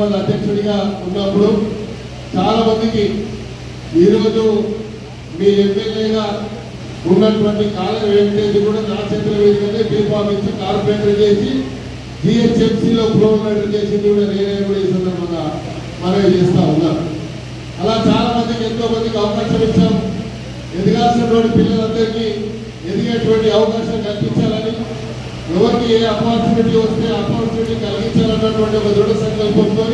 హైదరాబాద్ అధ్యక్షుడిగా ఉన్నప్పుడు చాలా మందికి ఈరోజు మీ ఎమ్మెల్యేగా ఉన్నటువంటి కాలం వెంకటేజ్ కూడా నా చేతుల మీదుగానే బీఫామ్ ఇచ్చి కార్పొరేటర్ చేసి జిహెచ్ఎంసీలో ప్రొవైడర్ చేసింది కూడా నేనే కూడా ఈ సందర్భంగా మనవి చేస్తా ఉన్నాను. అలా చాలా మందికి ఎంతో మందికి అవకాశం ఇచ్చాం. ఎదగాల్సినటువంటి పిల్లలందరికీ ఎదిగేటువంటి అవకాశం కల్పించాలని, ఎవరికి ఏ ఆపర్చునిటీ వస్తే ఆపర్చునిటీ కలిగించాలన్నటువంటి ఒక దృఢ సంకల్పంతో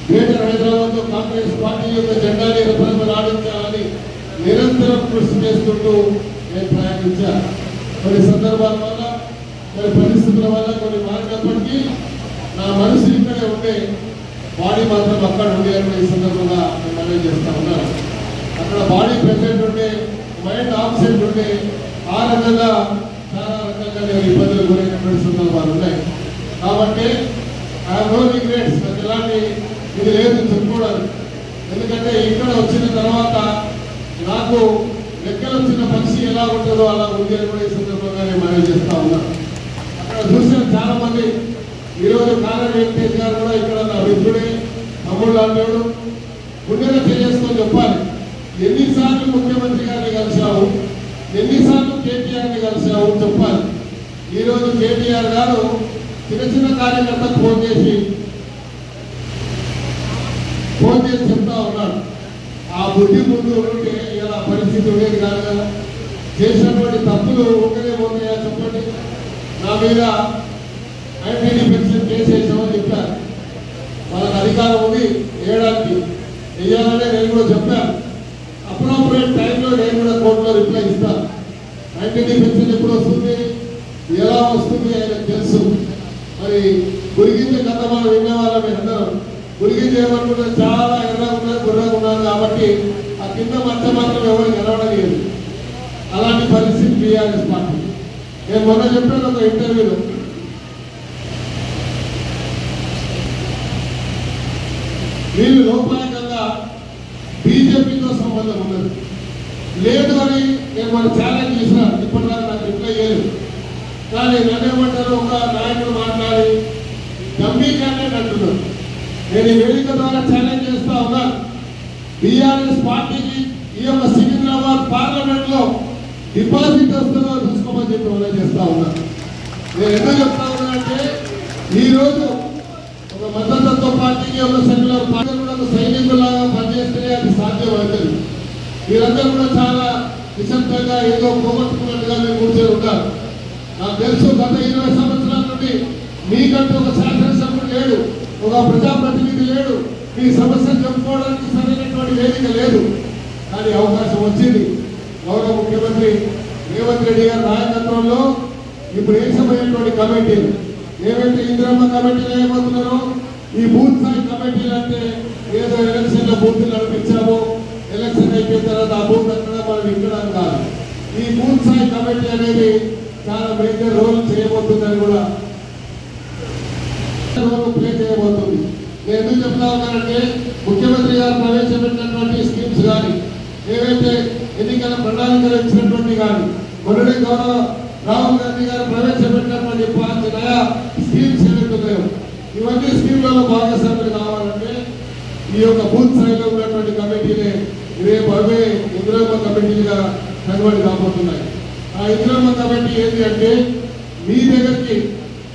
గ్రేటర్ హైదరాబాద్లో కాంగ్రెస్ పార్టీ యొక్క జెండాని రెపరెపలాడించాలని నిరంతరం కృషి చేసుకుంటూ నేను ప్రయాణించాను. కొన్ని సందర్భాల వల్ల, కొన్ని పరిస్థితుల వల్ల కొన్ని మారినప్పటికీ నా మనసు ఇక్కడే ఉండే, బాడీ మాత్రం అక్కడ ఉండే అని ఈ సందర్భంగా నేను మనవి చేస్తా ఉన్నాను. అక్కడ బాడీ ప్రెసెంట్ ఉండే, మైండ్ ఆబ్సెంట్ ఉండే, ఆ రకంగా చాలా రకంగా నేను ఇబ్బందులు గురైనటువంటి సందర్భాలు ఉన్నాయి. కాబట్టి ఐ నో రిగ్రెట్స్, నాకు ఎలాంటి ఇది లేదు చెప్పుకోవడానికి. ఎందుకంటే ఇక్కడ వచ్చిన తర్వాత నాకు లెక్కలు వచ్చిన పక్షి ఎలా ఉంటుందో అలా ఉంది అని కూడా ఈ సందర్భంగా నేను మనవి చేస్తా ఉన్నాను. అక్కడ చూసిన చాలా మంది ఈరోజు కాళ వెంకటేష్ గారు కూడా ఇక్కడ నా మిత్రుడే, తమ్ముడు అంటాడు, గుండెలో చేసుకొని చెప్పాలి. ఎన్నిసార్లు ముఖ్యమంత్రి గారిని కలిసావు, ఎన్నిసార్లు కేటీఆర్ని కలిసావు చెప్పాలి. ఈరోజు కేటీఆర్ గారు చిన్న చిన్న కార్యకర్తకు ఫోన్ చేసి చెప్తా ఉన్నాడు. ఆ బుద్ధి ముందు ఉంటే ఇలా పరిస్థితి ఉండేది కాదు కదా. చేసినటువంటి తప్పులు ఒకరే పోతాయా చెప్పండి. నా మీద IPD కేసు వేసామని చెప్పారు. వాళ్ళకి అధికారం ఉంది వేయడానికి, వేయాలనే నేను కూడా చెప్పాను. అప్రోప్రియేట్ టైంలో నేను కూడా కోర్టులో రిప్లై ఇస్తాను. IPD ఎప్పుడు వస్తుంది, ఎలా వస్తుంది ఆయనకు తెలుసు. మరి గురిగింజ కథ మనం వినే వాళ్ళం అందరం. గురిగింజ ఏమనుకుంటే చాలా ఎర్రగా ఉన్నారు, గుర్రగా ఉన్నారు కాబట్టి ఆ కింద మధ్య మాత్రం ఎవరు గెలవడలేదు. అలాంటి పరిస్థితి టీఆర్ఎస్ పార్టీ. నేను మొన్న చెప్పాను ఒక ఇంటర్వ్యూలో, వీళ్ళు లోపాయకంగా బీజేపీతో సంబంధం ఉన్నది లేదు అని నేను మన ఛాలెంజ్ చేసినాను. ఇప్పటిదాకా నాకు రిప్లై చేయలేదు. కానీ నన్నేమంటారు, ఒక నాయకుడు మాట్లాడి డమ్మీ క్యాండిడేట్ అంటున్నారు. నేను ఈ వేదిక ద్వారా ఛాలెంజ్ చేస్తా ఉన్నాను. బీఆర్ఎస్ పార్టీకి ఈ యొక్క సికింద్రాబాద్ పార్లమెంట్ లో డిపాజిట్ వస్తుందో చూసుకోమని చెప్పి మనం చేస్తా ఉన్నాను. నేను ఎందుకు చెప్తా ఉన్నానంటే, ఈరోజు ఒక మద్దతత్వ పార్టీకి ఒక సెక్యులర్ పార్టీ కూడా సైనికులాగా పనిచేస్తేనే అది సాధ్యమవుతుంది. మీరందరూ కూడా చాలా నిశ్శబ్దంగా ఏదో పోగొట్టుకున్నట్టుగా మీరు కూర్చొని ఉంటారు. నాకు తెలుసు, గత 20 సంవత్సరాల నుండి మీకంటూ ఒక శాసనసభ్యుడు లేడు, ఒక ప్రజాప్రతినిధి లేడు, మీ సమస్యలు చెప్పుకోవడానికి సరైనటువంటి వేదిక లేదు. కానీ అవకాశం వచ్చింది. గౌరవ ముఖ్యమంత్రి రేవంత్ రెడ్డి గారి నాయకత్వంలో ఇప్పుడు వేసమైనటువంటి కమిటీలు ఏవైతే ఇందిరమ్మ కమిటీలు ఏమవుతున్నారో, ఈ బూత్ స్థాయి కమిటీలు అంటే ఏదో ఎలక్షన్లో బూత్లు నడిపించాము, ఎలక్షన్ అయిపోయిన తర్వాత ఆ బూత్ అక్కడ మనం ఇక్కడ కాదు. ఈ బూత్ స్థాయి కమిటీ అనేది చాలా మేజర్ రోల్ చేయబోతుందని కూడా ప్లే చేయబోతుంది. నేను ఎందుకు చెప్తా ఉన్నానంటే, ముఖ్యమంత్రి గారు ప్రవేశపెట్టినటువంటి స్కీమ్స్ కానీ, ఏవైతే ఎన్నికల ప్రణాళికలు ఇచ్చినటువంటి కానీ, మొన్నటి గౌరవ రాహుల్ గాంధీ గారు ప్రవేశపెట్టినటువంటి 5 నయా స్కీమ్స్ ఏవైతున్నాయో, ఇవన్నీ స్కీమ్లలో భాగస్వాములు కావాలంటే ఈ యొక్క బూత్ స్థాయిలో ఉన్నటువంటి కమిటీలే రేపు అవే ఇందిరమ్మ కమిటీలుగా కన్వర్ట్ కాబోతున్నాయి. ఆ ఇందిరమ్మ కమిటీ ఏంటి అంటే, మీ దగ్గరికి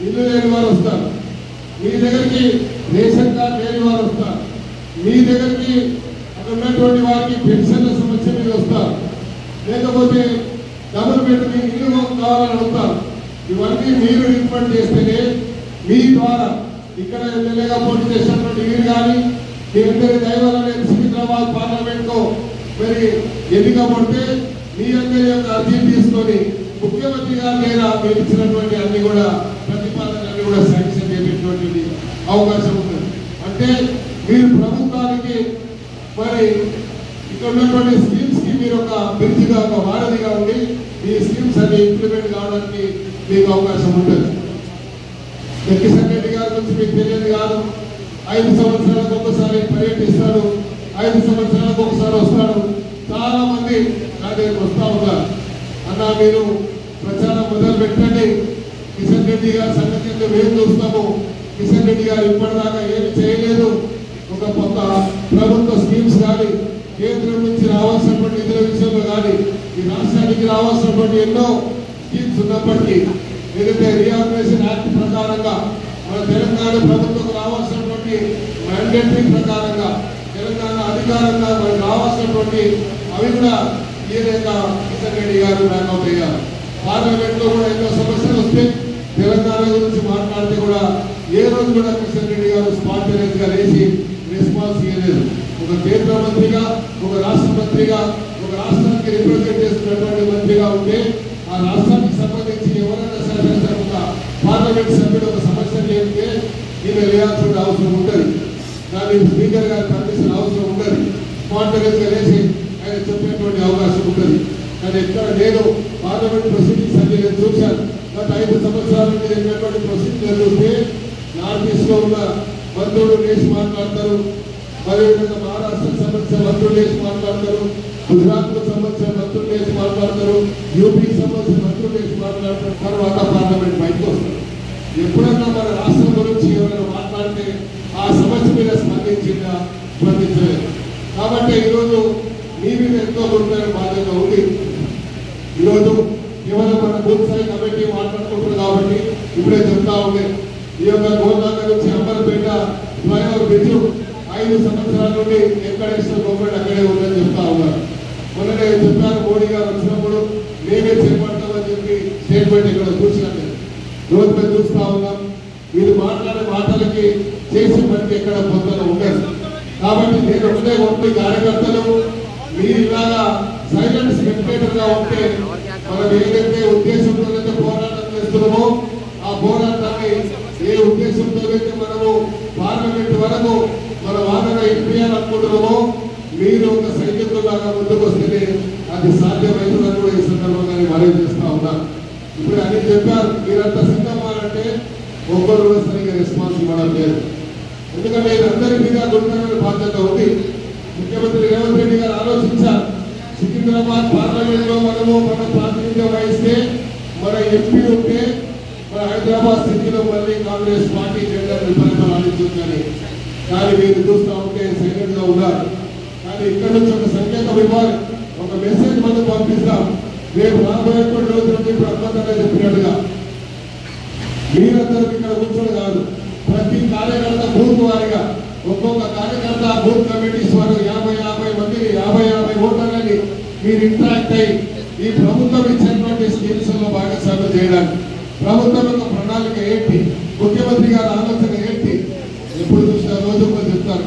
ఇల్లు లేని వారు వస్తారు, మీ దగ్గరికి రేషన్ కార్డు లేని వారు వస్తారు, మీ దగ్గరికి అక్కడ ఉన్నటువంటి వారికి పెన్షన్ల సమస్య మీద వస్తారు, లేకపోతే డబుల్ బెడ్రూమ్ ఇల్లు కావాలని అడుగుతారు. ఇవన్నీ మీరు రికమెండ్ చేస్తేనే మీ ద్వారా ఇక్కడ ఎమ్మెల్యేగా పోటీ చేసినటువంటి వీరు కానీ, మీరందరి దైవాల సికింద్రాబాద్ పార్లమెంట్ లో మరి ఎన్నికబడితే మీ అందరి యొక్క అర్జీని తీసుకొని ముఖ్యమంత్రి గారు లేదా మీరు ఇచ్చినటువంటి అన్ని కూడా ప్రతిపాదనలు కూడా శాంక్షన్ చేసేటువంటి అవకాశం ఉంటుంది. అంటే మీరు ప్రభుత్వానికి మరి ఇక్కడ ఉన్నటువంటి స్కీమ్స్ కి మీరు ఒక బ్రిడ్జిగా, ఒక వారధిగా ఉండి ఈ స్కీమ్స్ అన్ని ఇంప్లిమెంట్ కావడానికి మీకు అవకాశం ఉంటుంది. కిషన్ రెడ్డి గారి గురించి మీకు తెలియదు కాదు. 5 సంవత్సరాలకు ఒకసారి పర్యటిస్తాడు, 5 సంవత్సరాలకు ఒకసారి వస్తాడు. చాలా మంది నా దగ్గరికి వస్తూ ఉన్నారు, అన్న మీరు ప్రచారం మొదలు పెట్టండి, కిషన్ రెడ్డి గారి సంగతి మేము చూస్తాము, కిషన్ రెడ్డి గారు ఇప్పటిదాకా ఏమి చేయలేదు, స్కీమ్స్ కానీ కేంద్రం నుంచి రావాల్సినటువంటి నిధుల విషయంలో కానీ ఈ రాష్ట్రానికి రావాల్సినటువంటి ఎన్నో స్కీమ్స్ ఉన్నప్పటికీ ఏదైతే రీఆర్గనైజేషన్ యాక్ట్ ప్రకారంగా మన తెలంగాణ ప్రభుత్వం రావాల్సినటువంటి మ్యాండేటరీ ప్రకారంగా తెలంగాణ అధికారంగా మనకు రావాల్సినటువంటి అవి కూడా ఈయన కిషన్ రెడ్డి గారు బ్యాకౌట్ అయ్యారు. పార్లమెంట్ లో కూడా ఎన్నో సమస్యలు వస్తే తెలంగాణ గురించి మాట్లాడితే కూడా ఏ రోజు కూడా కిషన్ రెడ్డి గారు స్పాంటేనియస్ గా లేచి రెస్పాన్స్ ఇవ్వలేదు. ఒక కేంద్ర మంత్రిగా, ఒక రాష్ట్ర మంత్రిగా, ఒక రాష్ట్రానికి రిప్రజెంట్ చేస్తున్నటువంటి మంత్రిగా ఉంటే ఆ రాష్ట్రానికి సంబంధించి ఎవరైనా శాసనసభ పార్లమెంట్ సభ్యుడు ఒక సమస్య చేస్తే ఈయన వేయాల్సిన అవసరం ఉంటుంది. దాని స్పీకర్ గారి పర్మిషన్ అవసరం ఉంటుంది. స్పాంటేనియస్ గా లేచి ఆయన చెప్పేటువంటి అవకాశం ఉంటుంది. కానీ ఇక్కడ నేను పార్లమెంట్ ప్రొసీడింగ్స్ అన్ని నేను చూశాను. గత 5 సంవత్సరాల నుంచి జరిగినటువంటి ప్రొసీడింగ్ చూస్తే నార్త్ ఈస్ట్ లో ఉన్న మంత్రులు లేచి మాట్లాడతారు, అదేవిధంగా మహారాష్ట్రకు సంబంధించిన మంత్రులు లేచి మాట్లాడతారు, గుజరాత్ కు సంబంధించిన మంత్రులు లేచి మాట్లాడతారు, యూపీకి సంబంధించిన మంత్రులు లేచి మాట్లాడతారు. తర్వాత పార్లమెంట్ బయటకు వస్తారు. ఎప్పుడన్నా మన రాష్ట్రం గురించి ఎవరైనా మాట్లాడితే ఆ సమస్య మీద స్పందించలేదు. కాబట్టి ఈరోజు మీ మీద ఎంతో గురుతర బాధ్యత ఉంది. ఈరోజు కేవలం మన బూత్ స్థాయి కమిటీ మాట్లాడుకుంటున్నారు కాబట్టి ఇప్పుడే చెప్తా ఉండే ఈ యొక్క గోదావరి నుంచి అంబర్పేట ఫ్లైఓవర్ బ్రిడ్జ్ 5 సంవత్సరాల నుండి ఎక్కడ ఇష్టం గవర్నమెంట్ అక్కడే ఉందని చెప్తా ఉన్నారు. మొన్ననే చెప్పారు మోడీ గారు వచ్చినప్పుడు మేమే చేపడతామని చెప్పి స్టేట్మెంట్ ఇక్కడ చూసినట్టు రోజు మేము చూస్తా ఉన్నాం. వీళ్ళు మాట్లాడే మాటలకి చేసే పనికి ఎక్కడ పొందన ఉండదు. కాబట్టి నేను ఒకటే ఒకటి కార్యకర్తలు మీరు ఇలాగా సైలెంట్ స్పెక్టేటర్ గా ఉంటే మనం ఏదైతే ఉద్దేశంతో పోరాటం చేస్తున్నామో ఆ పోరాటాన్ని ఏ ఉద్దేశంతో అయితే మనము పార్లమెంట్ వరకు మన వాదన ఇప్పించాలనుకుంటున్నామో మీరు ఒక సైనికులాగా ముందుకు వస్తేనే అది సాధ్యమవుతుందని కూడా ఈ సందర్భంగా మనవి చేస్తా ఉన్నాను. ఇప్పుడు అని చెప్పారు మీరంతా సిద్ధమాలంటే ఒక్కరు కూడా సరిగ్గా రెస్పాన్స్ ఇవ్వడం లేదు. ఎందుకంటే అందరి మీద గురుతరమైన బాధ్యత ఉంది. ముఖ్యమంత్రి రేవంత్ రెడ్డి గారు ఆలోచించారు. సికింద్రాబాద్ పార్లమెంట్ లో మనము మన ప్రాతినిధ్యం వహిస్తే మన ఎంపీ ఉంటే మన హైదరాబాద్ సిటీలో మళ్ళీ కాంగ్రెస్ పార్టీ జెండా పరిపాలించుందని. కానీ మీరు చూస్తూ ఉంటే సైలెంట్ గా ఉన్నారు. కానీ ఇక్కడ నుంచి ఒక సంకేతం ఇవ్వాలి, ఒక మెసేజ్ మనం పంపిస్తాం. రేపు రాబోయేటువంటి రోజుల ఇప్పుడు అర్థంగా చెప్పినట్టుగా మీరందరూ ఇక్కడ కూర్చొని కాదు, ప్రతి కార్యకర్త బూత్ వారిగా ఒక్కొక్క కార్యకర్త బూత్ కమిటీస్ వారు 50 మందిని 50 ఓటర్లని మీరు ఇంటరాక్ట్ అయ్యి ఈ ప్రభుత్వం ఇచ్చినటువంటి స్కీమ్స్ లో భాగస్వామ్యం చేయడానికి ప్రభుత్వం యొక్క ప్రణాళిక ఏంటి, ముఖ్యమంత్రి గారి ఆలోచన ఏంటి, ఎప్పుడు చూసిన రోజు చెప్తారు.